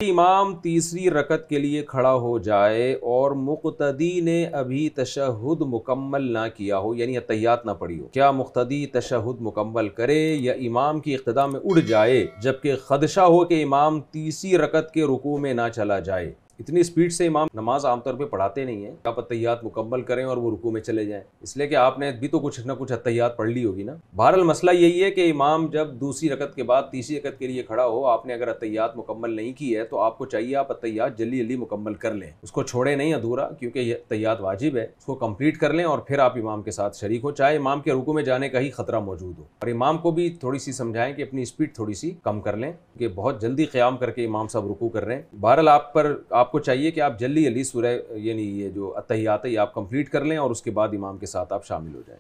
इमाम तीसरी रकत के लिए खड़ा हो जाए और मुक़्तदी ने अभी तशहुद मुकम्मल ना किया हो, यानी अत्तहियात ना पढ़ी हो, क्या मुक़्तदी तशहुद मुकम्मल करे या इमाम की इक़्तिदा में उड़ जाए जबकि खदशा हो कि इमाम तीसरी रकत के रुकू में ना चला जाए? इतनी स्पीड से इमाम नमाज आमतौर पे पढ़ाते नहीं है, आप अत्तहियात मुकम्मल करें और वो रुकू में चले जाएं, इसलिए कि आपने भी तो कुछ ना कुछ अत्तहियात पढ़ ली होगी ना। बहरहाल मसला यही है कि इमाम जब दूसरी रकत के बाद तीसरी रकत के लिए खड़ा हो, आपने अगर अत्तहियात मुकम्मल नहीं की है तो आपको चाहिए आप अत्तहियात जल्दी जल्दी मुकम्मल कर लें, उसको छोड़े नहीं अधूरा, क्योंकि ये अत्तहियात वाजिब है, उसको कंप्लीट कर लें और फिर आप इमाम के साथ शरीक हो, चाहे इमाम के रुकू में जाने का ही खतरा मौजूद हो। और इमाम को भी थोड़ी सी समझाएं कि अपनी स्पीड थोड़ी सी कम कर लें, कि बहुत जल्दी क़याम करके इमाम साहब रुकू कर रहे हैं। बहरहाल आपको चाहिए कि आप जल्दी जल्दी सूरह यानी ये जो अत्तहियात है ये आप कंप्लीट कर लें और उसके बाद इमाम के साथ आप शामिल हो जाएं।